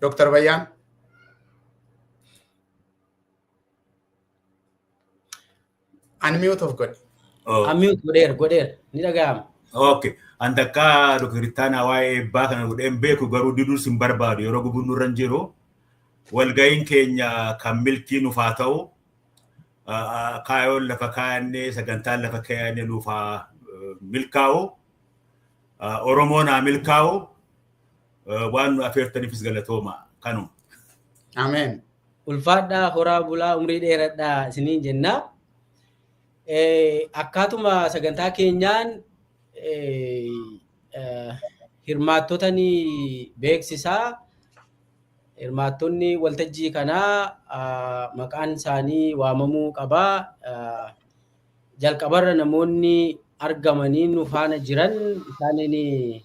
Dr. Bayyaan. Unmute of God. Unmute godheer ni dhaga'ama. Okay. Andaka Dr. waa'ee eebbaa kana godheen beeku garuu diduus hin barbaadu yeroo gubunnu irra jiru walga'iin keenya kan milkii nuuf haa ta'u kaayoon lafa kaayannee sagantaan lafa kaayannee nuuf haa milkaa'u Oromoon haa milkaa'u waan nu affeertaniifis galatooma kanu. Ameen. Ulfaadhaa horaa bulaa umrii dheeradhaa isiniin jenna. Akkaatuma sagantaa keenyaan hirmaattota ni beeksisaa. Hirmaattonni waltajjii kanaa maqaan isaanii waamamuu qabaa. Jalqabarra namoonni argamanii nu faana jiran isaaniin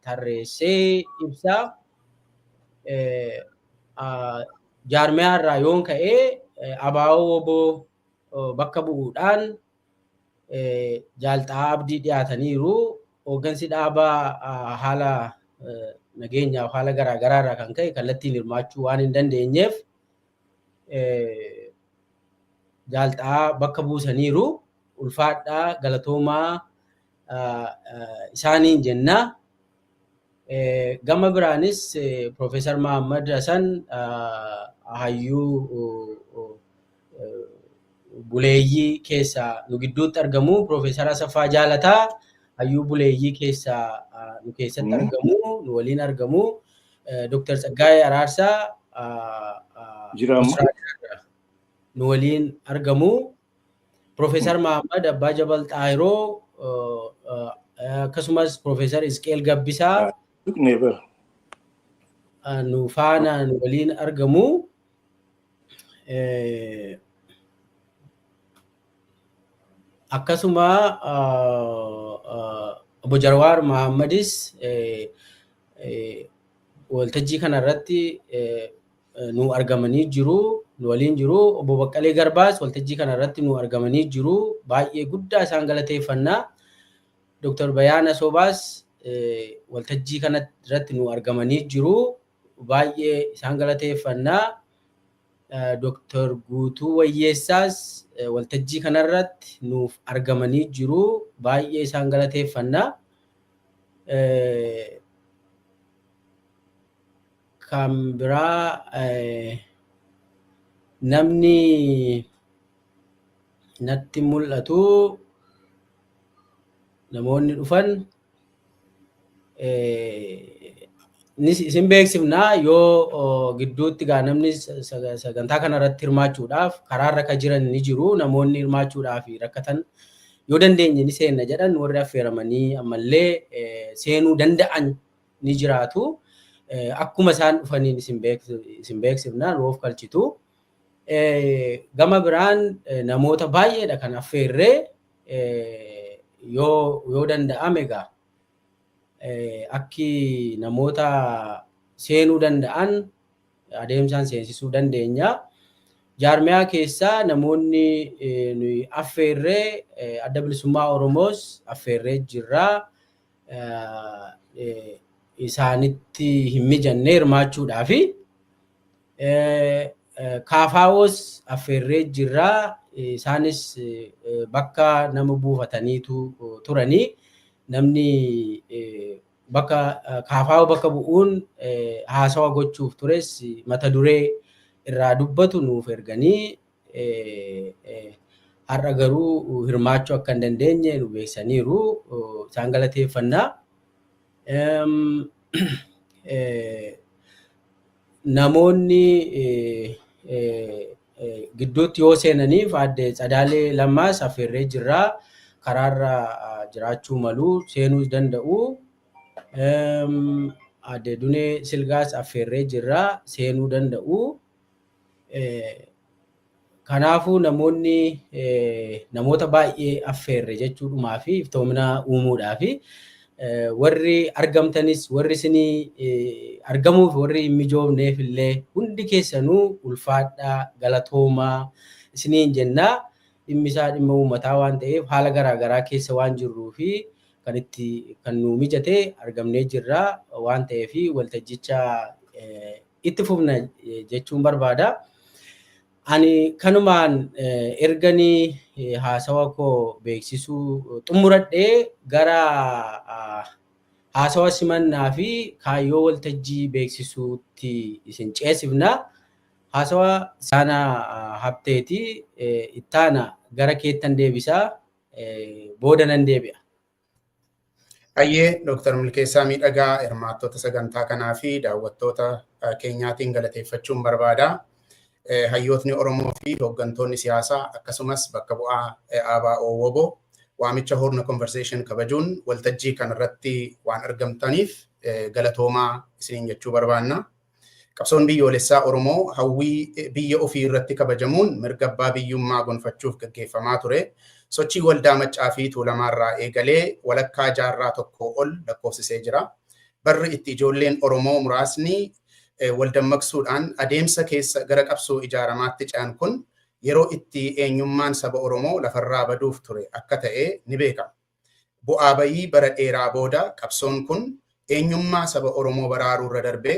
tarreessee ibsaa. Jaarmiyaa irraa yoon ka'ee abaaboo oboo bakka bu'uudhaan Jaalxaa Abdii dhiyaataniiru. Hooggansi dhaabaa haala nageenyaaf haala garaagaraa irraa kan ka'e kallattiin hirmaachuu waan hin dandeenyeef Jaalxaa bakka buusaniiru. Ulfaadhaa galatoomaa isaaniin jenna. Gama biraanis Profeesar Mahammad Hassan hayyuu buleeyyii keessaa nu gidduutti argamu. Profeesar Asaffaa Jaalataa hayyuu buleeyyii keessaa nu keessatti argamu, nu waliin argamu. Dr. Tsaggaayee Araarsaa nu waliin argamu. Profeesar Mahammad Abbaa Jabal Xaahiroo akkasumas Profeesar Isqeel Gabbisaa nu faana nu waliin argamu. Akkasuma Obbo Jarwaar Mahammadis waltajjii kana irratti nu argamanii jiru, nu waliin jiru. Obbo Baqqalee Garbaas waltajjii kana irratti nu argamanii jiru. Baay'ee guddaa isaan galateeffannaa. Dr. Bayyaan Asobaas waltajjii kana irratti nu argamanii jiru. Baay'ee isaan galateeffannaa. Dr. Guutuu Wayyeessaas waltajjii kana irratti nuuf argamanii jiru. Baay'ee isaan galateeffannaa. Kan biraa namni natti mul'atu namoonni dhufan isin beeksifnaa yoo gidduutti gaa namni sagantaa kana irratti hirmaachuudhaaf karaarra ka jiran ni jiru. Namoonni hirmaachuudhaaf rakkatan yoo dandeenye ni seenna jedhan warri affeeramanii ammallee seenuu danda'an ni jiraatu. Akkuma isaan dhufaniin isin beeksifnaa nuuf kalchitu. Gama biraan namoota baay'eedha kan affeerree yoo danda'ame egaa akki namoota seenuu danda'an adeemsaan seensisuu dandeenya. Jaarmiyaa keessaa namoonni nuyi affeerree Adda Bilisummaa Oromoos affeerree jirra. Isaanitti hin mijanne hirmaachuudhaafi. Kaafaawos affeerree jirra. Isaanis bakka nama buufataniitu turanii. Namni bakka kaafaawoo bakka bu'uun haasawa gochuuf tures mata duree irraa dubbatu nuuf erganii har'a garuu hirmaachuu akka hin dandeenye nu beeksaniiru. Isaan galateeffannaa. Namoonni gidduutti yoo seenaniif Aadde Tsadaalee Lammaas affeerree jirra. Karaarra jiraachuu malu seenuu danda'u. Aadde Dunee Silgaas affeerree jirra seenuu danda'u. Kanaafuu namoonni namoota baay'ee affeerre jechuudhumaa fi iftoomina uumuudhaafi warri argamtanis warri isinii argamuuf warri hin mijoofneef illee hundi keessanuu ulfaadhaa galatoomaa isiniin jennaa. Dhimmi isaa dhimma uummataa waan ta'eef haala garaagaraa keessa waan jirruu fi kan nu mijatee argamnee jirra waan ta'eef waltajjicha itti fufna jechuun barbaada. Ani kanumaan erganii haasawa koo beeksisuu xumuradhee gara haasawa simannaa fi kaayyoo waltajjii beeksisuutti isin ceesifna. Haasawa sana Habteeti ittaana gara keettan deebisaa booda nan deebi'a. Ayyee Dr. Milkeessaa Miidhagaa hirmaattota sagantaa kanaa fi daawwattoota keenyaatiin galateeffachuun barbaada. Hayyootni Oromoo fi hooggantoonni siyaasaa akkasumas bakka bu'aa ABO WBO waamicha Horna Conversation kabajuun waltajjii kanarratti waan argamtaniif galatoomaa isiniin jechuu barbaanna. Qabsoon biyyoolessaa Oromoo hawwii biyya ofii irratti kabajamuun mirga abbaa biyyummaa gonfachuuf gaggeeffamaa ture. Sochii waldaa Maccaa fi Tuulamaarraa eegalee walakkaa jaarraa tokko ol lakkoofsisee jira. Barri itti ijoolleen Oromoo muraasni waldammaqsuudhaan adeemsa keessa gara qabsoo ijaaramaatti ce'an kun yeroo itti eenyummaan saba Oromoo lafarraa baduuf ture akka ta'e ni beekama. Bu'aa bayii bara dheeraa booda qabsoon kun eenyummaa saba Oromoo baraaruu irra darbee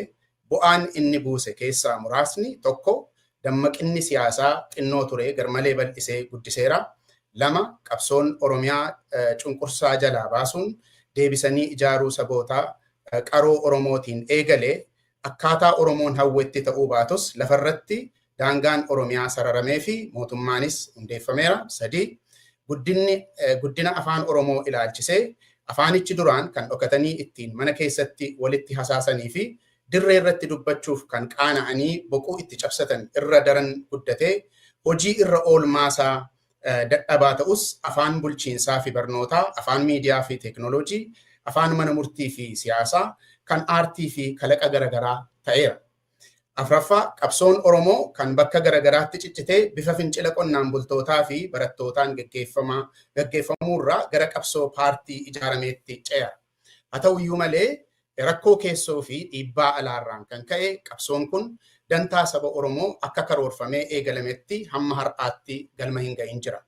bu'aan inni buuse keessaa muraasni tokko dammaqinni siyaasaa xinnoo ture garmalee bal'isee guddiseera. Lama qabsoon Oromiyaa cunqursaa jalaa baasuun deebisanii ijaaruu sabootaa qaroo Oromootiin eegalee akkaataa Oromoon hawwetti ta'uu baatus lafarratti daangaan Oromiyaa sararamee fi mootummaanis hundeeffameera. Sadii guddina afaan Oromoo ilaalchisee afaanichi duraan kan dhokatanii ittiin mana keessatti walitti hasaasanii fi dirree irratti dubbachuuf kan qaana'anii boquu itti cabsatan irra daran guddatee hojii irra oolmaasaa dadhabaa ta'us afaan bulchiinsaa fi barnootaa, afaan miidiyaa fi teeknooloojii, afaan mana murtii fi siyaasaa, kan aartii fi kalaqa garaagaraa ta'eera. Afraffaa qabsoon Oromoo kan bakka garaagaraatti ciccitee bifa fincila qonnaan bultootaa fi barattootaan gaggeeffamuurraa gara qabsoo paartii ijaarameetti ce'eera. Haa ta'uyyuu malee rakkoo keessoo fi dhiibbaa alaarraan kan ka'e qabsoon kun dantaa saba Oromoo akka karoorfamee eegalametti hamma har'aatti galma hin gahin jira.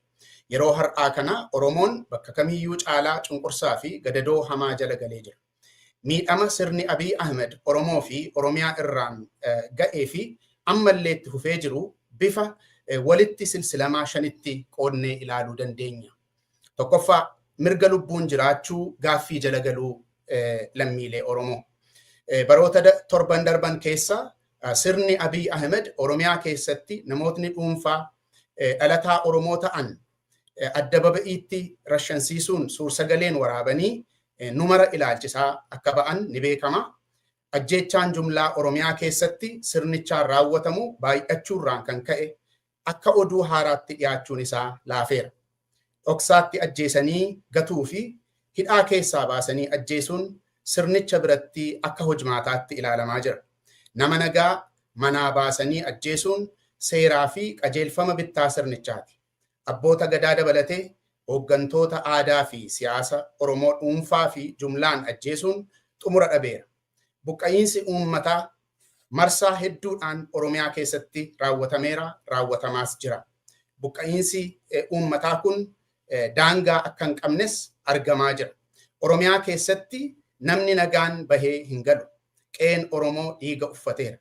Yeroo har'aa kana Oromoon bakka kamiyyuu caalaa cunqursaa fi gadadoo hamaa jala galee jira. Miidhama sirni Abiy Ahmed Oromoo fi Oromiyaa irraan ga'ee fi ammallee itti fufee jiru bifa walitti silsilamaa shanitti qoodnee ilaaluu dandeenya. Tokkoffaa mirga lubbuun jiraachuu gaaffii jala galuu lammiilee Oromoo. Baroota torban darban keessa sirni Abiy Ahmed Oromiyaa keessatti namootni dhuunfaa dhalataa Oromoo ta'an adda baba'iitti rashansiisuun suursagaleen waraabanii numara ilaalchisaa akka ba'an ni beekama. Ajjeechaan jumlaa Oromiyaa keessatti sirnichaan raawwatamu baay'achuurraan kan ka'e akka oduu haaraatti dhiyaachuun isaa laafeera. Dhoksaatti ajjeesanii gatuu fi hidhaa keessaa baasanii ajjeesuun sirnicha biratti akka hojmaataatti ilaalamaa jira. Nama nagaa manaa baasanii ajjeesuun seeraa fi qajeelfama bittaa sirnichaati. Abboota gadaa dabalatee hooggantoota aadaa fi siyaasa Oromoo dhuunfaa fi jumlaan ajjeesuun xumura dhabeera. Buqqa'iinsi uummataa marsaa hedduudhaan Oromiyaa keessatti raawwatameera, raawwatamaas jira. Buqqa'iinsi uummataa kun daangaa akka hin qabnes argamaa jira. Oromiyaa keessatti namni nagaan bahee hin galu. Qe'een Oromoo dhiiga uffateera.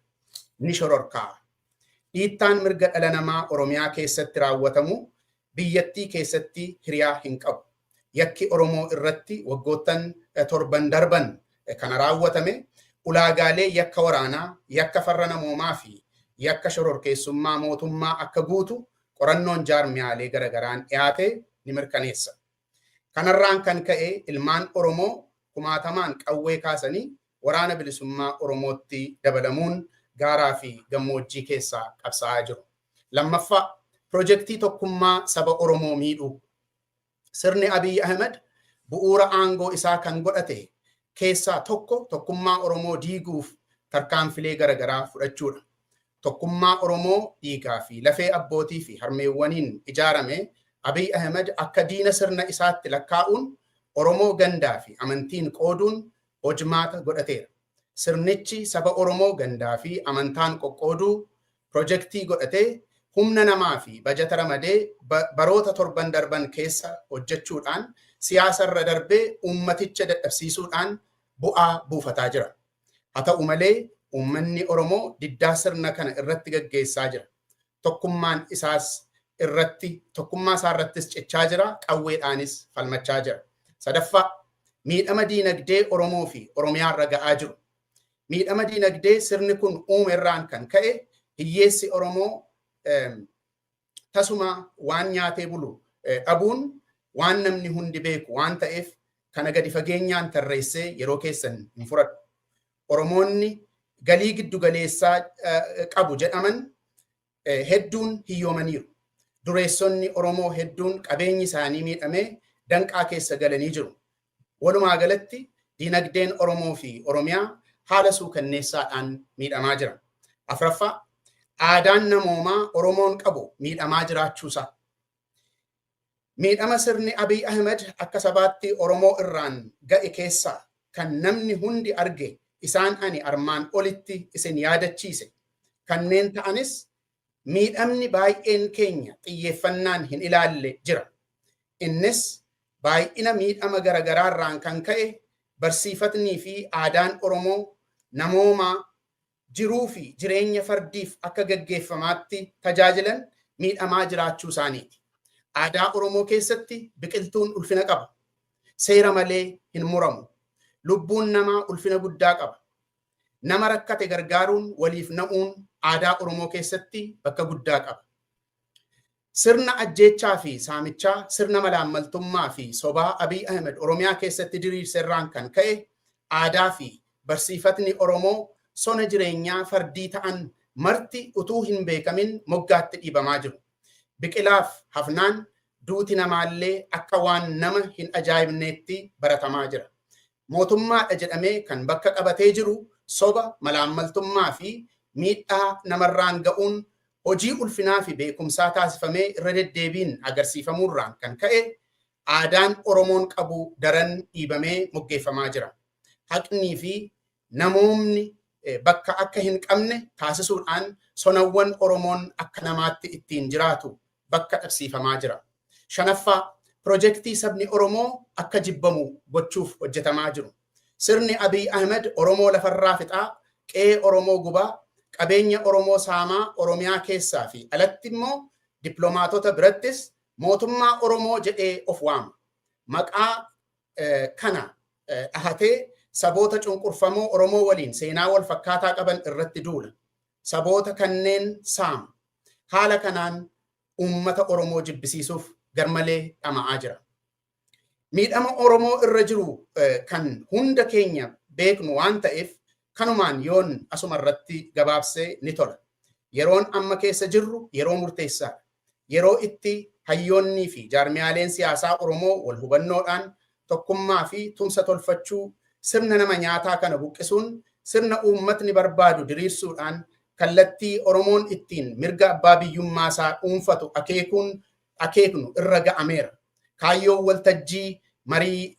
Ni shororkaa. Dhiittaan mirga dhala namaa Oromiyaa keessatti raawwatamu biyyattii keessatti hiriyaa hin qabu. Yakki Oromoo irratti waggoottan torban darban kana raawwatame ulaagaalee yakka waraanaa, yakka farra namoomaa fi yakka shororkeessummaa mootummaa akka guutu qorannoon jaarmiyaalee garagaraan dhiyaate ni mirkaneessa. Kanarraan kan ka'e ilmaan Oromoo kumaatamaan qawwee kaasanii waraana bilisummaa Oromootti dabalamuun gaaraa fi gammoojjii keessaa qabsaa'aa jiru. Lammaffaa Pirojektii tokkummaa saba Oromoo miidhuu. Sirni Abiy Ahmed bu'uura aangoo isaa kan godhate keessaa tokko tokkummaa Oromoo diiguuf tarkaanfilee garaagaraa fudhachuudha. Tokkummaa Oromoo dhiigaa fi lafee abbootii fi harmeewwaniin ijaarame Abiy Ahmed akka diina sirna isaatti lakkaa'uun Oromoo gandaa fi amantiin qooduun hojmaata godhateera. Sirnichi saba Oromoo gandaa fi amantaan qoqqooduu pirojektii godhatee humna namaa fi bajata ramadee baroota torban darban keessa hojjechuudhaan siyaasa irra darbee ummaticha dadhabsiisuudhaan bu'aa buufataa jira. Haa ta'u malee uummanni Oromoo diddaa sirna kana irratti gaggeessaa jira. Tokkummaa isaa irrattis cichaa jira, qawweedhaanis falmachaa jira. Sadaffaa, miidhama diinagdee Oromoo fi Oromiyaa irra ga'aa jiru. Miidhama diinagdee sirni kun uume irraan kan ka'e hiyyeessi Oromoo tasuma waan nyaatee bulu dhabuun waan namni hundi beeku waan ta'eef kana gadi fageenyaan tarreessee yeroo keessan hin fudhadhu. Oromoonni galii giddu galeessaa qabu jedhaman hedduun hiyyoomaniiru. Dureessonni Oromoo hedduun qabeenyi isaanii miidhamee danqaa keessa galanii jiru. Walumaa galatti diinagdeen Oromoo fi Oromiyaa haala suukanneessaadhaan miidhamaa jira. Afraffaa, aadaan namoomaa Oromoon qabu miidhamaa jiraachuusaa. Miidhama sirni Abiy Ahmed akka sabaatti Oromoo irraan ga'e keessaa kan namni hundi arge isaan ani armaan olitti isin yaadachiise. Kanneen ta'anis miidhamni baay'een keenya xiyyeeffannaan hin ilaalle jira. Innis baay'ina miidhama garagaraarraan kan ka'e barsiifatnii fi aadaan Oromoo namoomaa jiruu fi jireenya fardiif akka gaggeeffamaatti tajaajilan miidhamaa jiraachuu isaaniiti. Aadaa Oromoo keessatti biqiltuun ulfina qaba. Seera malee hin muramu. Lubbuun namaa ulfina guddaa qaba. Nama rakkate gargaaruun waliif na'uun aadaa Oromoo keessatti bakka guddaa qaba. Sirna ajjeechaa fi saamichaa, sirna malaammaltummaa fi sobaa Abiy Ahmed Oromiyaa keessatti diriirserraan kan ka'e aadaa fi barsiifatni Oromoo sona jireenyaa fardii ta'an marti utuu hin beekamin moggaatti dhiibamaa jiru. Biqilaaf hafnaan duuti namaallee akka waan nama hin ajaa'ibneetti baratamaa jira. Mootummaadha jedhamee kan bakka qabatee jiru soba, malaammaltummaa fi miidhaa namarraan ga'uun hojii ulfinaa fi beekumsaa taasifamee irra deddeebiin agarsiifamuurraan kan ka'e aadaan Oromoon qabu daran dhiibamee moggeeffamaa jira. Haqnii fi namoomni bakka akka hin qabne taasisuudhaan sonawwan Oromoon akka namaatti ittiin jiraatu bakka dhabsiifamaa jira. Shanaffaa, pirojektii sabni Oromoo akka jibbamu gochuuf hojjetamaa jiru. Sirni Abiy Ahmed Oromoo lafarraa fixaa, qe'ee Oromoo gubaa, qabeenya Oromoo saamaa Oromiyaa keessaa fi alatti immoo dippiloomaatota birattis mootummaa Oromoo jedhee of waama. Maqaa kana dhahatee saboota cunqurfamoo Oromoo waliin seenaa wal fakkaataa qaban irratti duula. Saboota kanneen saama. Haala kanaan uummata Oromoo jibbisiisuuf garmalee dhama'aa jira. Miidhama Oromoo irra jiru kan hunda keenya beeknu waan ta'eef kanumaan yoon asuma irratti gabaabsee ni tola. Yeroon amma keessa jirru yeroo murteessaadha. Yeroo itti hayyoonnii fi jaarmiyaaleen siyaasaa Oromoo wal hubannoodhaan tokkummaa fi tumsa tolfachuu sirna nama nyaataa kana buqqisuun sirna uummatni barbaadu diriirsuudhaan kallattii Oromoon ittiin mirga abbaa biyyummaasaa dhuunfatu akeeknu irra ga'ameera. Kaayyoon waltajjii marii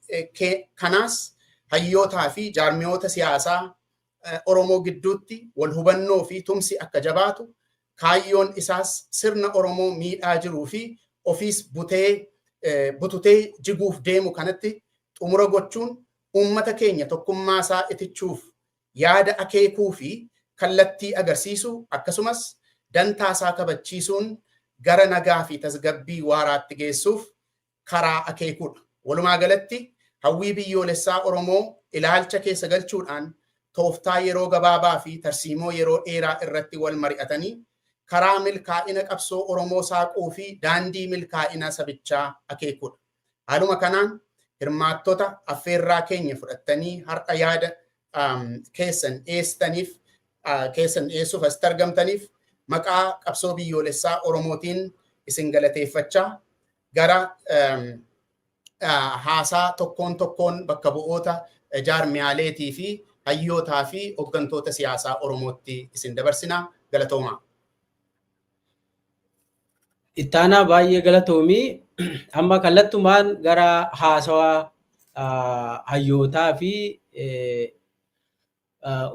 kanaas hayyootaa fi jaarmiyoota siyaasaa Oromoo gidduutti wal hubannoo fi tumsi akka jabaatu, kaayyoon isaas sirna Oromoo miidhaa jiruu fi ofiis bututee jiguuf deemu kanatti xumura gochuun uummata keenya tokkummaasaa itichuuf yaada akeekuu fi kallattii agarsiisuu akkasumas dantaasaa kabachiisuun gara nagaa fi tasgabbii waaraatti geessuuf karaa akeekuudha. Walumaa galatti hawwii biyyoolessaa Oromoo ilaalcha keessa galchuudhaan tooftaa yeroo gabaabaa fi tarsiimoo yeroo dheeraa irratti wal mari'atanii karaa milkaa'ina qabsoo Oromoo saaquu fi daandii milkaa'ina sabichaa akeekuudha. Haaluma kanaan hirmaattota affeerraa keenya fudhattanii har'a yaada keessan dhiyeessuuf asitti argamtaniif maqaa qabsoo biyyoolessaa Oromootiin isin galateeffachaa gara haasaa tokkoon bakka bu'oota jaarmiyaaleetii fi hayyootaa fi hooggantoota siyaasaa Oromootti isin dabarsinaa. Galatoomaa. Ittaanaa baay'ee galatoomii. Amma kallattumaan gara haasawaa hayyootaa fi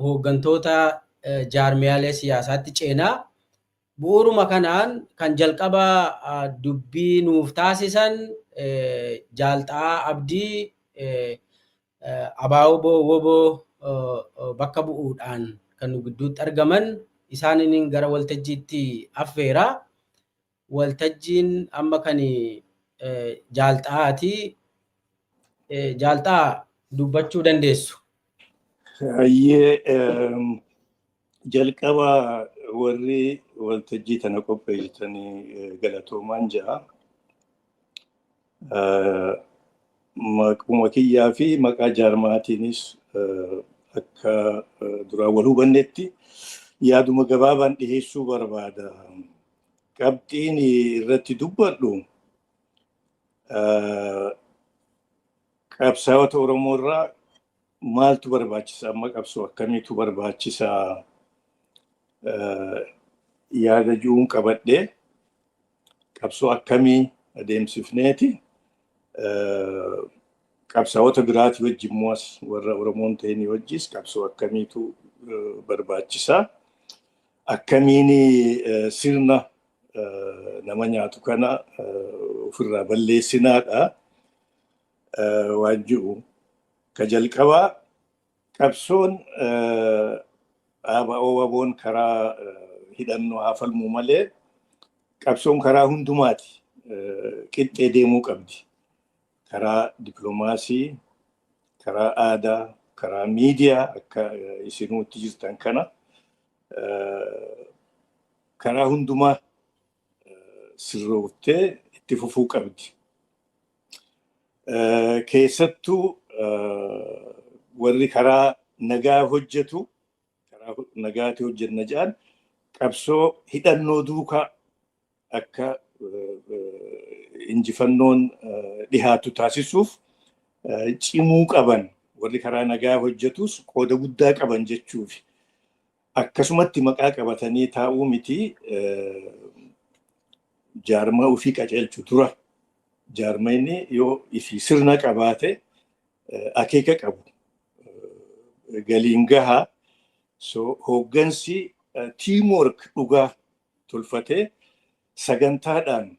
hooggantoota jaarmiyaalee siyaasaatti ceenaa. Bu'uuruma kanaan kan jalqaba dubbii nuuf taasisan Jaalxaa Abdii Abaaboo Woboo bakka bu'uudhaan kan nu gidduutti argaman isaaniin gara waltajjiitti affeera. Waltajjiin amma kan jaalxaati. Jaalxaa dubbachuu dandeessu. Jalqaba warri waltajjii tana qopheessitanii galatoomaan jira. Maquma kiyyaa fi maqaa jaarmaatiinis akka duraa wal hubannetti yaaduma gabaabaan dhiheessuu barbaada. Qabxiin irratti dubbadhu qabsaa'ota Oromoo irraa maaltu barbaachisa, amma qabsoo akkamiitu barbaachisa yaada ji'uun qabadhee qabsoo akkamii adeemsifneeti qabsaa'ota biraati wajjin immoo warra Oromoon ta'anii wajjis qabsoo akkamiitu barbaachisa, akkamiin sirna nama nyaatu kana ofirraa balleessinaadha waan jiru. Ka jalqabaa qabsoon ABO'n karaa hidhannoo haa falmuu malee qabsoon karaa hundumaati qixxee deemuu qabdi. Karaa dippiloomaasii, karaa aadaa, karaa miidiyaa akka isinuutti jirtan kana karaa hundumaa sirrooftee itti fufuu qabdi. Keessattuu warri karaa nagaa hojjetu, karaa nagaatti hojjenna jedhan qabsoo hidhannoo duukaa akka injifannoon dhihaatu taasisuuf cimuu qaban, warri karaa nagaa hojjetus qooda guddaa qaban jechuufi. Akkasumatti maqaa qabatanii taa'uu miti jaarmaa ofii qaceelchu dura. Jaarmayni yoo ifi sirna qabaate akeeka qabu galiin gahaa hooggansi teamwork dhugaa tolfatee sagantaadhaan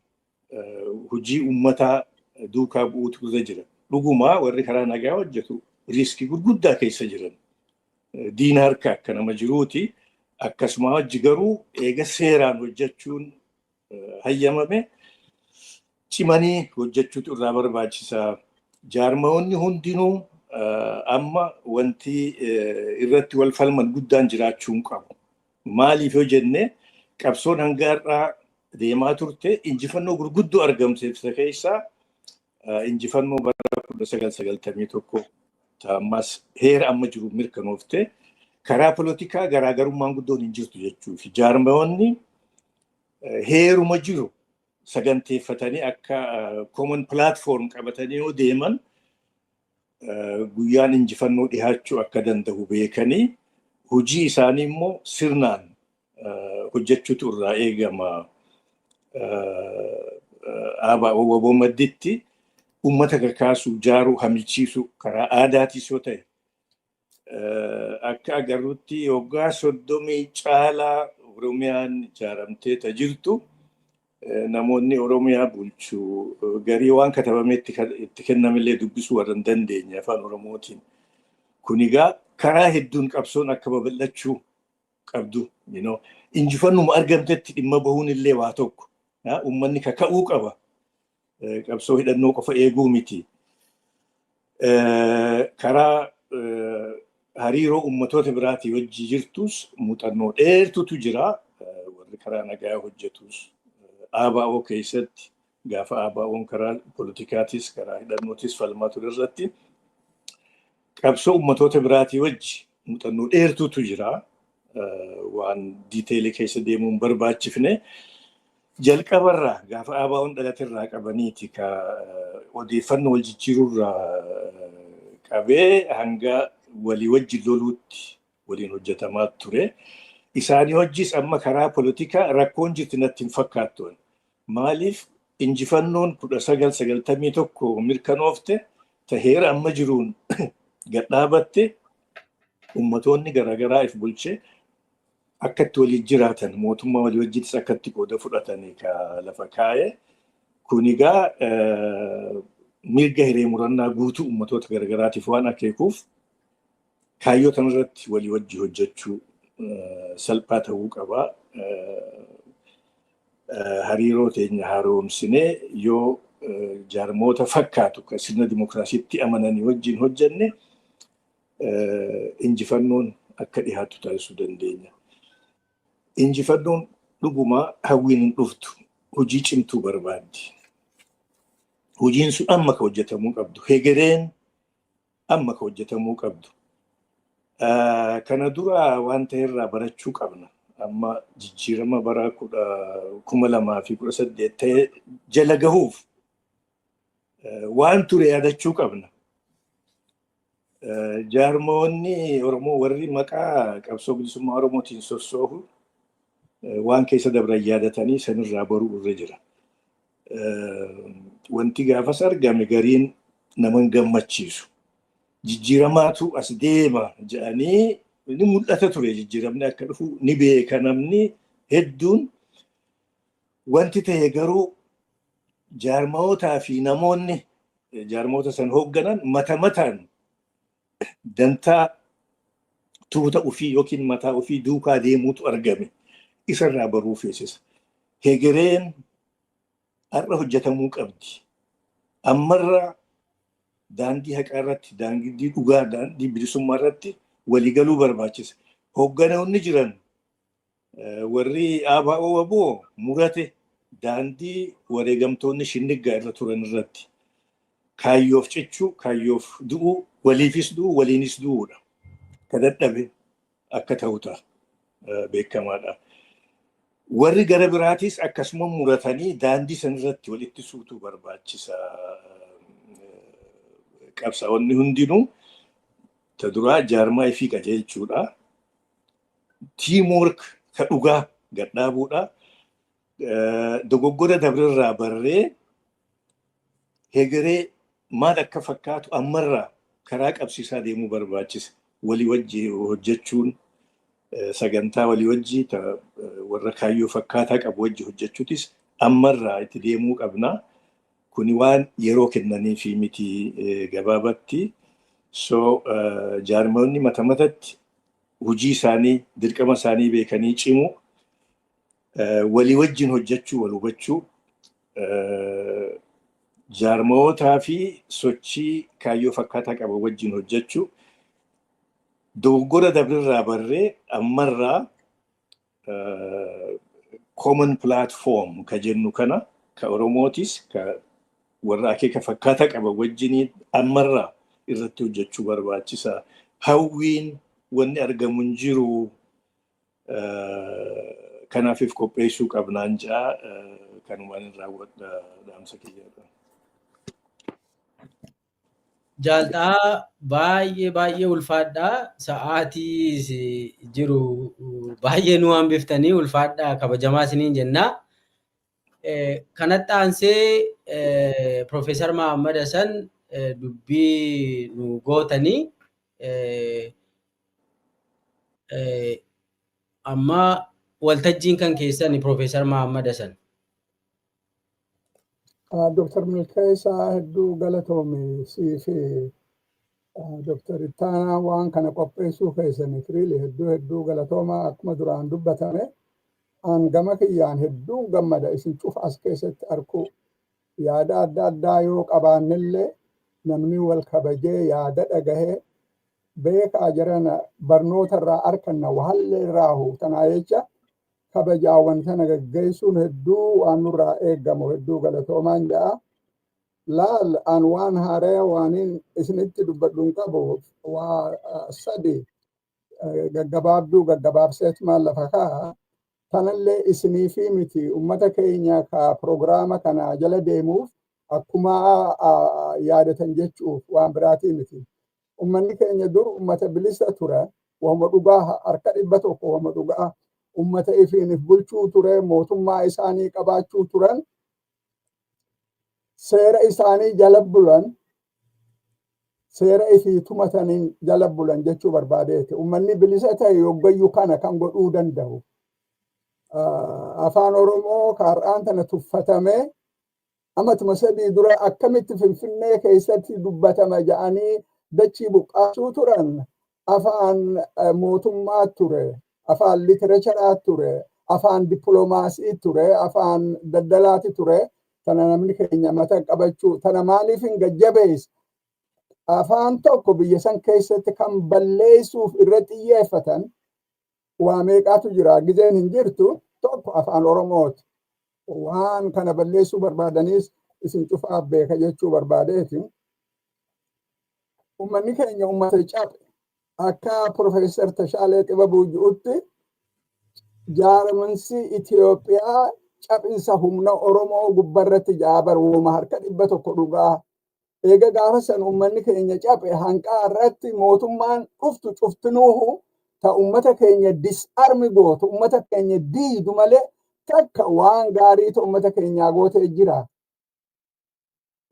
hojii uummataa duukaa bu'uutu irra jira. Dhugumaa warri karaa nagaa hojjetu riiskii gurguddaa keessa jiran. Diina harka akka nama jiruuti. Akkasuma hojii garuu eega seeraan hojjechuun hayyamame cimanii hojjechuutu irraa barbaachisa. Jaarmayoonni hundinuu amma wanti irratti wal falman guddaan jiraachuu qabu. Maaliif yoo jenne qabsoon hanga har'aa deemaa turte injifannoo gurguddoo argamsiifte keessaa injifannoo bara 1991 ammas heera amma jiru mirkanoofte karaa polotikaa garaagarummaan guddoon hin jirtu jechuufi. Jaarmayoonni heeruma jiru saganteeffatanii akka common platform qabatanii yoo deeman guyyaan injifannoo dhihaachuu akka danda'u beekanii hojii isaanii immoo sirnaan hojjechuutu irraa eegama. ABO madditti uummata kakaasuu, jaaruu, hamilchiisuu karaa aadaatis yoo ta'e akka agarruutti waggaa 30 caalaa Oromiyaan ijaaramtee jirtu. Namoonni Oromiyaa bulchuu garii waan katabametti itti kennamillee dubbisuu warra hin dandeenye afaan Oromootiin. Kun egaa karaa hedduun qabsoon akka babal'achuu qabdu. Injifannuma argamtetti dhimma bahuun illee waa tokko. Uummanni kaka'uu qaba. Qabsoo hidhannoo qofa eeguu miti. Karaa hariiroo uummatoota biraatii wajji jirtus muuxannoo dheertutu jira. Warri karaa nagaa hojjetus. ABO keessatti gaafa ABO'n karaa politikaatis karaa hidhannootis falmaa ture irratti qabsoo uummatoota biraatii wajji muuxannoo dheertutu jira. Waan diiteelii keessa deemuun barbaachifne jalqabarraa gaafa ABO'n dhalaterraa qabaniiti ka odeeffannoo wal jijjiiruurraa qabee hanga walii wajji loluutti waliin hojjetamaa ture. Isaanii hojis amma karaa politikaa rakkoon jirti natti hin fakkaattu. Maaliif injifannoon 1991 mirkanoofte heera amma jiruun gadhaabatte ummatoonni garaagaraa if bulchee akkatti waliin jiraatan mootummaa walii wajjinis akkatti qooda fudhatanii ka lafa kaa'e. Kun egaa mirga hiree murannaa guutuu ummatoota garaagaraatiif waan akeekuuf kaayyoo tanarratti walii wajji hojjechuu salphaa ta'uu qaba. Hariiroo teenya haaromsinee yoo jaarmoota fakkaatu kan sirna dimokiraasiitti amananii wajjin hojjenne injifannoon akka dhiyaatu taasisuu dandeenya. Injifannoon dhugumaa hawwiin hin dhuftu. Hojii cimtuu barbaaddi. Hojiin sun amma ka hojjetamuu qabdu. Hegereen amma ka hojjetamuu qabdu. Kana dura waan ta'erraa barachuu qabna. Amma jijjiirama bara 2018 ta'e jala gahuuf waan ture yaadachuu qabna. Jaarmoonni Oromoo warri maqaa qabsoo bilisummaa Oromootiin sossoohu waan keessa dabran yaadatanii sanirraa baruu irra jira. Wanti gaafas argame gariin naman gammachiisu. Jijjiiramaatu as deema jedhanii ni mul'ata ture jijjiiramni akka dhufu ni beeka namni hedduun. Wanti ta'e garuu jaarmootaa fi namoonni jaarmoota san hoogganan mataan dantaa tuuta ofii yookiin mataa ofii duukaa deemuutu argame. Isarraa baruu feesisa. Hegereen har'a hojjetamuu qabdi. Ammarraa daandii haqaa irratti, daandii dhugaa, daandii bilisummaa irratti waliigaluu barbaachisa. Hoogganoonni jiran warri ABO waboo murate daandii wareegamtoonni shinniggaa irra turan irratti kaayyoof cichuu, kaayyoof du'uu, waliifis du'uu, waliinis du'uudha. Ka dadhabe akka ta'u ta'a beekamaadha. Warri gara biraatis akkasuma muratanii daandii san irratti walitti suutuu barbaachisa. Qabsaa'onni hundinuu ta duraa jaarmaa ifii qajeelchuudha. Tiimwork ka dhugaa gadhaabuudha. Dogoggora dabrirraa barree hegeree maal akka fakkaatu ammarraa karaa qabsiisaa deemuu barbaachisa. Walii wajji hojjechuun sagantaa walii wajji warra kaayyoo fakkaataa qabu wajji hojjechuutis ammarraa itti deemuu qabna. Kuni waan yeroo kennanii fi miti gabaabatti. So jaarmoonni matatti hojii isaanii, dirqama isaanii beekanii cimu, walii wajjin hojjechuu, wal hubachuu, jaarmootaa fi sochii kaayyoo fakkaataa qabu wajjin hojjechuu, dogoggora dabrirraa barree ammarraa common platform ka jennu kana ka Oromootis ka warra akeeka fakkaataa qaba wajjin ammarraa irratti hojjechuu barbaachisa. Hawwiin wanni argamu hin jiru. Kanaafif qopheessuu qabnaan jaa kanumaan irraa dhaamsa kiyyaadha. Jaaltaa baay'ee ulfaadhaa. Sa'aatii jiru baay'ee nu hambiftanii ulfaadhaa kabajamaa isiniin jennaa. Kanatti aansee Profeesar Mahammad Hassan dubbii nu gootanii amma waltajjiin kan keessan Profeesar Mahammad Hassan. Dr. Milkeessaa hedduu galatoome siifi Dr. Ittaanaa waan kana qopheessuu keessaniif hedduu galatooma akkuma duraan dubbatame. An gama kiyyaan hedduun gammada isin cufa as keessatti argu. Yaada adda addaa yoo qabaannillee namni wal kabajee yaada dhagahee beekaa jiran barnoota irraa arkanna wahallee irraahu tanaa jecha kabajaawwan sana gaggeessuun hedduu waan nurraa eeggamu hedduu galatoomaan ja'a. Laal an waan haaree waaniin isinitti dubbadhuun qabu waa sadi gaggabaabseet maal lafa kaa. Kanallee isinii fi miti ummata keenya ka prograama kana jala deemuuf akkuma yaadatan jechuuf waan biraatii miti. Ummanni keenya dur ummata bilisa ture, wama dhugaa harka 100 wama dhugaa ummata ifiinif bulchuu ture, mootummaa isaanii qabaachuu turan, seera isaanii jala bulan, seera ifii tumataniin jala bulan jechuu barbaadeeti. Ummanni bilisa ta'e yoggayyuu kana kan godhuu danda'u. Afaan Oromoo kaar'aan tana tuffatame amatuma sadii dura akkamitti Finfinnee keessatti dubbatama jedhanii dachii buqqaasuu turan afaan mootummaa ture. afaan literacharaa ture, afaan dippiloomaasii ture, afaan daldalaati ture. Tana namni keenya mata qabachuu tana maaliif hin gajjabees afaan tokko biyya san keessatti kan balleessuuf irra xiyyeeffatan waa meeqaatu jira gizeen hin jirtu tokko afaan Oromooti. Waan kana balleessuu barbaadanis isin cufaaf beeka jechuu barbaadeeti. Uummanni keenya uummata cabe akka Profeesar Tashaalee Xibabuu jedhutti jaarmansi Itoophiyaa cabinsa humna Oromoo gubbarratti jaabar uuma harka 100 dhugaa. Eega gaafa san uummanni keenya cabe hanqaa irratti mootummaan dhuftu cuftinuuhu ta uummata keenya disarmi gootu uummata keenya diidu malee takka waan gaariitu uummata keenyaa gootee jira.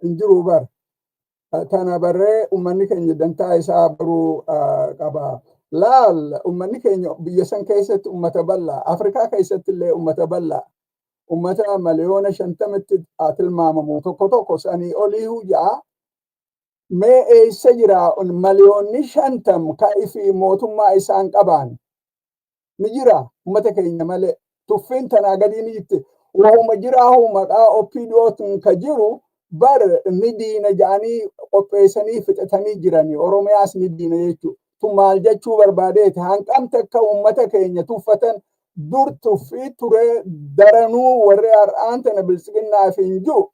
Hin jiru bar. Tana barree uummanni keenya dantaa isaa baruu qaba. Laal uummanni keenya biyya san keessatti uummata bal'aa, Afrikaa keessatti illee uummata bal'aa. Ummata miliyoona 50tti tilmaamamu tokko sanii olii hujaa mee eessa jira miliyoonni 50 kaifi mootummaa isaan qaban ni jira ummata keenya malee tuffiin tanaa gadii ni jirti waa'uma jiraa maqaa OPDOtiin ka jiru bar ni diina ja'anii qopheessanii fixatanii jiranii Oromiyaas ni diina jechuudha. Tun maal jechuu barbaadeeti hanqamte akka ummata keenya tuffatan dur tuffii ture daranuu warri har'aan tana bilisiginnaaf hin jiru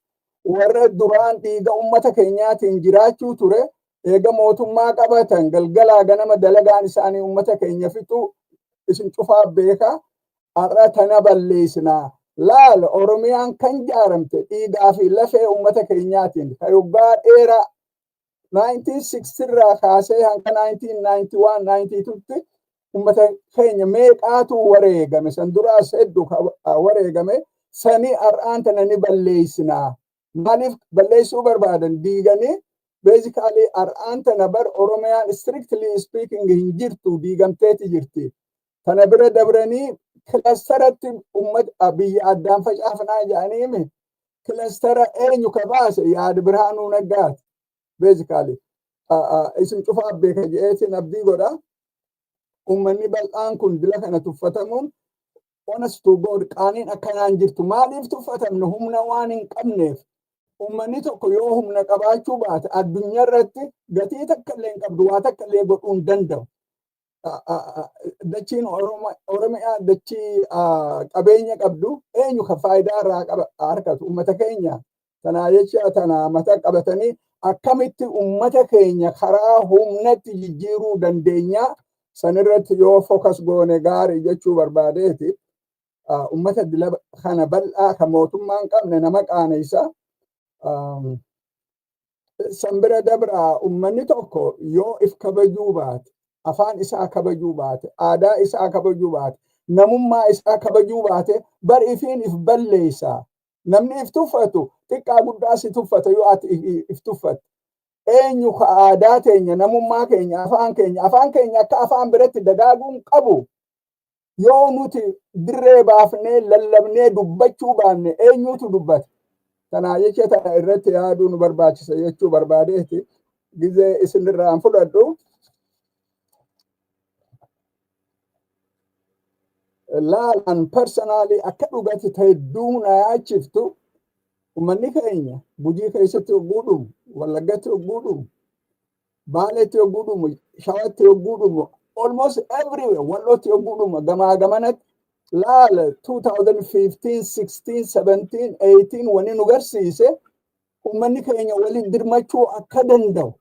warra duraan dhiiga ummata keenyaatiin jiraachuu ture eega mootummaa qabatan galgalaa ganama dalagaan isaanii ummata keenya fixu isin cufaa beeka har'a tana balleessinaa. Laal Oromiyaan kan jaaramte dhiigaa fi lafee ummata keenyaatiin kayoggaa dheeraa 1960 irraa kaasee hanga 1991-92tti ummata keenya meeqaatu wareegame san duraas hedduu wareegame sanii har'aan tana ni balleessinaa. Maaliif balleessuu barbaadan diiganii basically har'aan tana bar Oromiyaan strictly speaking hin jirtu diigamteeti jirti. Tana bira dabranii kilastaratti ummata biyya addaan facaafnaa jedhanii kilastara eenyu ka baase yaad Birhaanuu Naggaati. Basically isin cufaa beeka je'eetiin abdii godha. Uummanni bal'aan kun dila kana tuffatamuun honest to God qaaniin akkanaan jirtu maaliif tuffatamne humna waan hin qabneef uummanni tokko yoo humna qabaachuu baate addunyaa irratti gatii takka illee hin qabdu waa takka illee godhuu hin danda'u. Dachiin Oromiyaa dachii qabeenya qabdu eenyu ka faayidaa irraa harkatu uummata keenya. Tanaa jecha tana mata qabatanii akkamitti uummata keenya karaa humnatti jijjiiruu dandeenya. Sanirratti yoo focus goone gaarii jechuu barbaadeeti ummata dila kana bal'aa kan mootummaan qabne nama qaanessa sanbira dabra ummanni tokko yoo if kabajuu baate afaan isaa kabajuu baate aadaa isaa kabajuu baate namummaa isaa kabajuu baate bar ifiin if balleessa namni if tuffatu xiqqaa guddaa si tuffata yoo ati if tuffatu eenyu ka aadaa teenya namummaa keenya afaan keenya akka afaan biratti dagaaguun qabu yoo nuti dirree baafnee lallabnee dubbachuu baanne eenyutu dubbata. Tanaa jecha tana irratti yaaduu nu barbaachisa jechuu barbaadeeti gizee isinirraan fudhadhu. Laalan personally akka dhugati hedduu na yaachiftu uummanni keenya Gujii keessatti yogguu dhumu, Wallaggatti yogguu dhumu, Baaleetti yogguu dhumu, Shawatti yogguu dhumu, almost everywhere Wallootti yogguu dhumu gamaa gamanatti laala 2015, 16, 17, 18 wani nu garsiise uummanni keenya walii dirmachuu akka danda'u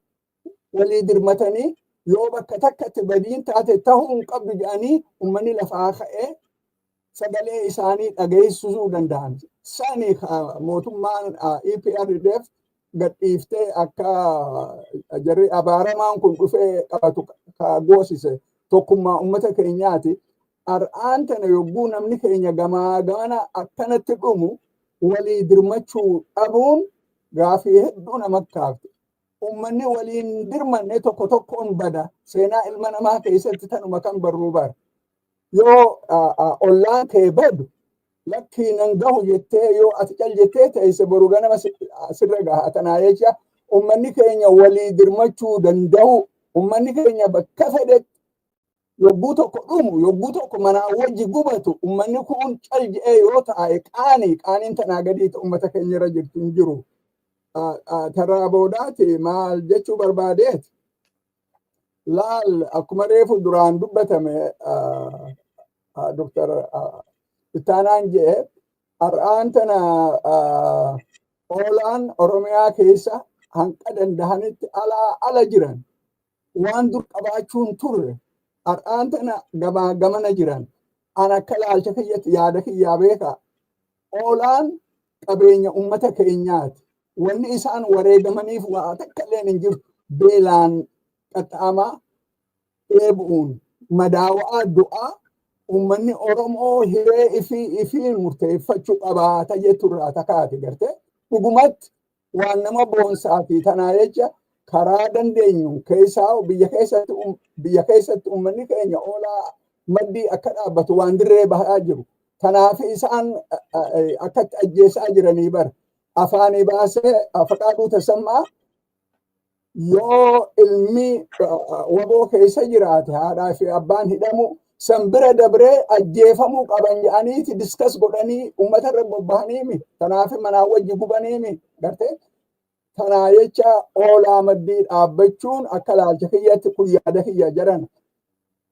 walii dirmatanii yoo bakka takkatti badiin taate ta'uu hin qabdu jedhanii uummanni lafaa ka'ee sagalee isaanii dhageessisuu danda'an. Sani mootummaan EPRDF gadhiiftee akka jarri abaaramaan kun dhufee qabatu ka goosise tokkummaa uummata keenyaati. Har'aan tana yogguu namni keenya gamaa gamana akkanatti dhumu walii dirmachuu dhabuun gaafii hedduu nama kaafte. Uummanni waliin dirmanne tokko tokkoon bada seenaa ilma namaa keessatti tanuma kan barruu bara. Yoo ollaan kee badu lakkii nan gahu jettee yoo ati cal jettee ta'ise boru ganama sirra gaha. Tanaa jecha uummanni keenya walii dirmachuu danda'u uummanni keenya bakka fedhetti yogguu tokko dhumu yogguu tokko manaa wajji gubatu ummanni kun cal je'ee yoo taa'e qaaniin tanaa gadiitu ummata keenya irra jirtu hin jiru. Tarraa boodaati maal jechuu barbaadeeti laal akkuma reefu duraan dubbatame Dr. Ittaanaan jedhe har'aan tana oolaan Oromiyaa keessa hanqa dandahanitti ala jiran waan dur qabaachuun turre har'aan tana gamana jiran an akka laalcha kiyyatti yaada kiyyaa beeka oolaan qabeenya ummata keenyaati wanni isaan wareegamaniif waa takka illee hin jirtu beelaan qaxxaamaa dheebu'uun madaawaa du'aa ummanni Oromoo hiree ifiin murteeffachuu qabaata jechuudha takaati gartee dhugumatti waan nama boonsaati tanaa jecha karaa dandeenyu keessaa biyya keessatti ummanni keenya oolaa maddii akka dhaabbatu waan dirree bahaa jiru tanaaf isaan akkatti ajjeesaa jiranii bara afaanii baasee Faqaaduu Tasammaa yoo ilmi waboo keessa jiraate haadhaa fi abbaan hidhamu san bira dabree ajjeefamuu qaban jedhaniiti diskas godhanii uummata irra bobba'aniimi tanaaf manaa wajji gubaniimi gartee tanaa jecha oolaa maddii dhaabbachuun akka laalcha kiyyatti kun yaada kiyya jedhan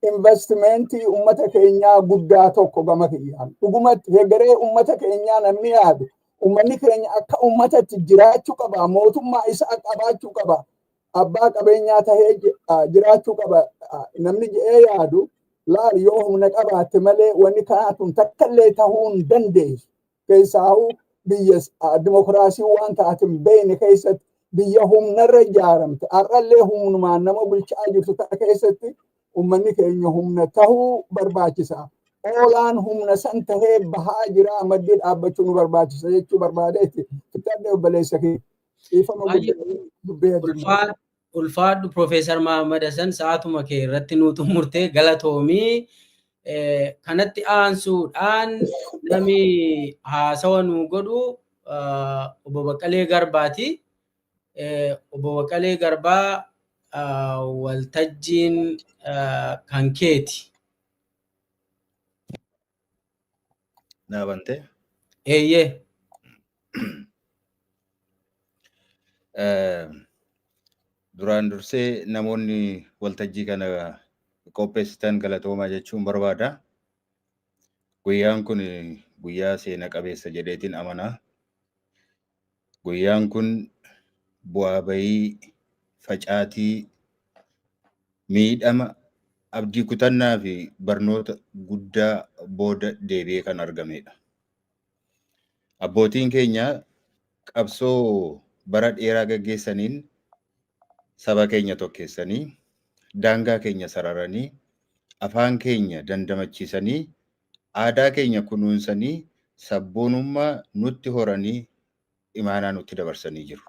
investimentii uummata keenyaa guddaa tokko gama kiyyaan dhugumatti hegeree uummata keenyaa namni yaadu uummanni keenya akka uummatatti jiraachuu qaba mootummaa isaa qabaachuu qaba abbaa qabeenyaa tahee jiraachuu qaba namni jedhee yaadu laal yoo humna qabaatte malee wanni kanaatun takkallee tahuu hin dandeessu keessaahuu biyya dimokiraasii waan taatin beeyne keessatti biyya humnarra ijaaramte har'allee humnumaan nama bulchaa jirtu ta'a keessatti ummanni keenya humna tahuu barbaachisa oolaan humna san tahee bahaa jira maddii dhaabbachuu nu barbaachisa jechuu barbaadeetti fixadhe obbaleessa kee ulfaadhu Profeesar Mahammad Hassan sa'aatuma kee irratti nu xumurtee galatoomii kanatti aansuudhaan namni haasawa nu godhu obbo Baqqalee Garbaati. Obbo Baqqalee Garbaa waltajjiin kan keeti. Naabante? Eeyyee. Duraan dursee namoonni waltajjii kana qopheessitan galatoomaa jechuun barbaada. Guyyaan kun guyyaa seena qabeessa jedheetiin amanaa. Guyyaan kun bu'aa bayii facaatii miidhama abdii kutannaa fi barnoota guddaa booda deebi'ee kan argamedha. Abbootiin keenya qabsoo bara dheeraa gaggeessaniin saba keenya tokkeessanii daangaa keenya sararanii afaan keenya dandamachiisanii aadaa keenya kunuunsanii sabboonummaa nutti horanii imaanaa nutti dabarsanii jiru.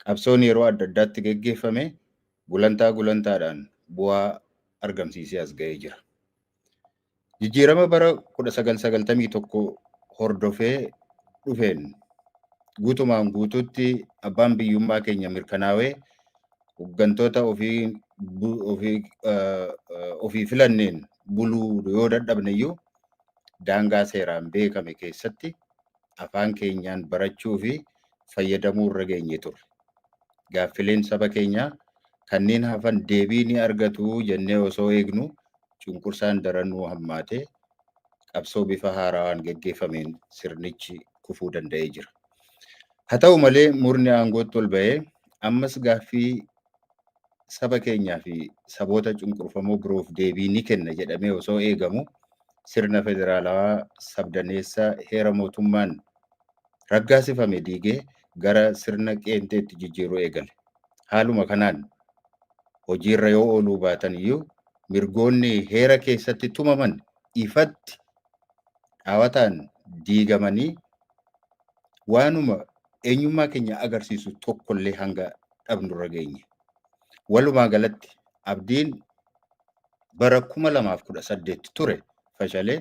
Qabsoon yeroo adda addaatti gaggeeffame gulantaadhaan bu'aa argamsiisee as ga'ee jira. Jijjiirama bara 1991 hordofee dhufeen guutumaan guutuutti abbaan biyyummaa keenya mirkanaawee hooggantoota ofii filanneen buluu yoo dadhabneyyuu daangaa seeraan beekame keessatti afaan keenyaan barachuu fi fayyadamuu irra geenye turre. Gaaffileen saba keenyaa kanneen hafan deebii ni argatu jennee osoo eegnu cunqursaan daranuu hammaatee qabsoo bifa haarawaan gaggeeffameen sirnichi kufuu danda'ee jira. Haa ta'u malee murni aangootti ol ba'ee ammas gaaffii saba keenyaa fi saboota cunqurfamoo biroof deebii ni kenna jedhamee osoo eegamu sirna federaalawaa sabdaneessa heera mootummaan raggaasifame diigee gara sirna qeenxeetti jijjiiruu eegale. Haaluma kanaan hojiirra yoo ooluu baatan iyyuu mirgoonni heera keessatti tumaman ifatti dhaawataan diigamanii waanuma eenyummaa keenya agarsiisu tokkollee hanga dhabnurra geenye. Walumaa galatti abdiin bara 2018 ture fashalee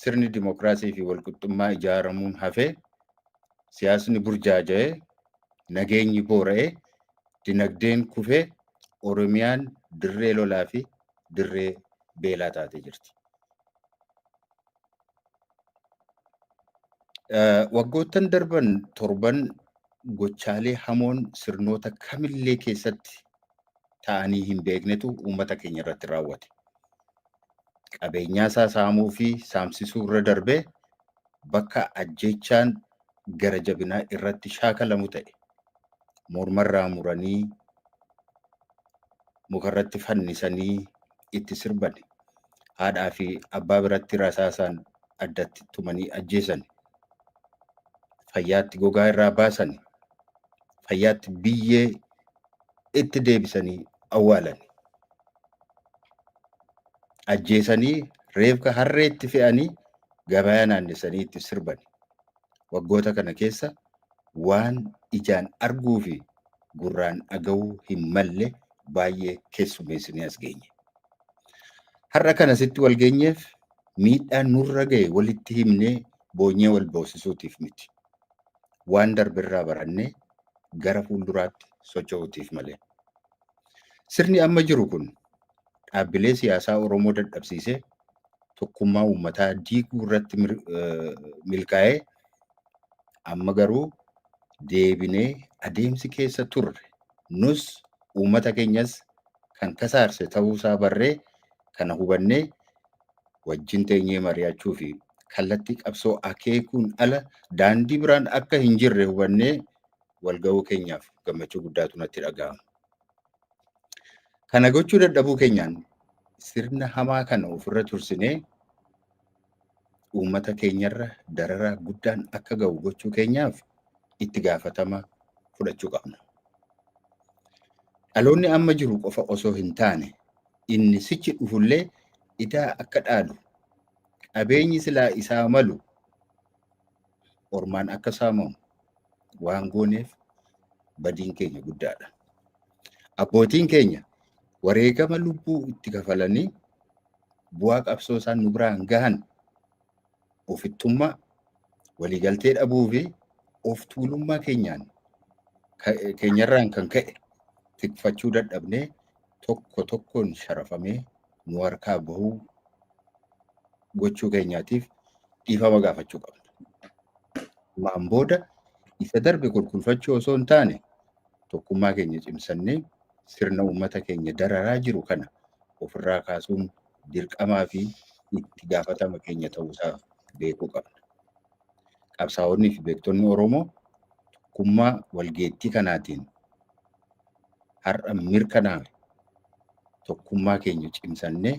sirni dimokiraasii fi walqixxummaa ijaaramuun hafee siyaasni burjaaja'ee nageenyi boora'ee dinagdeen kufee Oromiyaan dirree lolaa fi dirree beelaa taatee jirti. Waggoottan darban torban gochaalee hamoon sirnoota kamillee keessatti ta'anii hin beeknetu uummata keenya irratti raawwate. Qabeenyaa isaa saamuu fi saamsisuu irra darbee bakka ajjeechaan gara jabinaa irratti shaakalamu ta'e. Mormarraa muranii mukarratti fannisanii itti sirban. Haadhaa fi abbaa biratti rasaasaan addatti tumanii ajjeesan. Fayyaatti gogaa irraa baasan. Fayyaatti biyyee itti deebisanii awwaalan. Ajjeesanii reefka harreetti fe'anii gabaa naannessanii itti sirban. Waggoota kana keessa waan ijaan arguu fi gurraan dhaga'uu hin malle baay'ee keessummeessinee as geenye. Har'a kanasitti wal geenyeef miidhaan nurra ga'e walitti himnee boonyee wal boosisuutiif miti. Waan darbirraa barannee gara fuulduraatti socho'uutiif malee. Sirni amma jiru kun dhaabbilee siyaasaa Oromoo dadhabsiisee tokkummaa uummataa diiguu irratti milkaa'ee amma garuu deebinee adeemsi keessa turre nus uummata keenyas kan kasaarse ta'uusaa barree kana hubannee wajjin teenyee mari'achuu fi kallattii qabsoo akeekuun ala daandii biraan akka hin jirre hubannee walga'uu keenyaaf gammachuu guddaatu natti dhaga'ama. Kana gochuu dadhabuu keenyaan sirna hamaa kana ofirra tursinee uummata keenyarra dararaa guddaan akka ga'u gochuu keenyaaf itti gaafatama fudhachuu qabna. Dhaloonni amma jiru qofa osoo hin taane inni sichi dhufullee idaa akka dhaalu qabeenyi silaa isaa malu ormaan akka saamamu waan gooneef badiin keenya guddaadha. Abbootiin keenya wareegama lubbuu itti kafalanii bu'aa qabsoo isaan nu biraan gahan ofittummaa waliigaltee dhabuu fi of tuulummaa keenyarraan kan ka'e tikfachuu dadhabnee tokko tokkoon sharafamee nu harkaa bahuu gochuu keenyaatiif dhiifama gaafachuu qabna. Maan booda isa darbe qulqulfachuu osoo hin taane tokkummaa keenya cimsannee sirna uummata keenya dararaa jiru kana ofirraa kaasuun dirqamaa fi itti gaafatama keenya ta'uusaa beekuu qabna. Qabsaa'onni fi beektonni Oromoo tokkummaa walgeettii kanaatiin har'a mirkanaa'e tokkummaa keenya cimsannee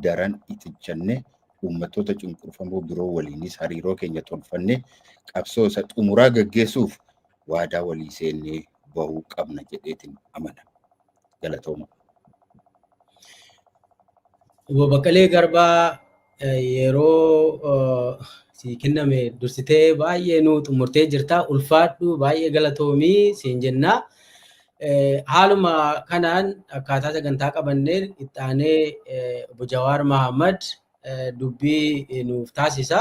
daran itichannee uummattoota cunqurfamoo biroo waliinis hariiroo keenya tolfannee qabsoo isa xumuraa gaggeessuuf waadaa walii seennee bahuu qabna jedheetiin amana. Galatooma. Obbo Baqqalee Garbaa yeroo si kenname dursitee baay'ee nu xumurtee jirta. Ulfaadhu baay'ee galatoomii siin jennaa. Haaluma kanaan akkaataa sagantaa qabanneen itti aanee Obbo Jawaar Mahammad dubbii nuuf taasisa.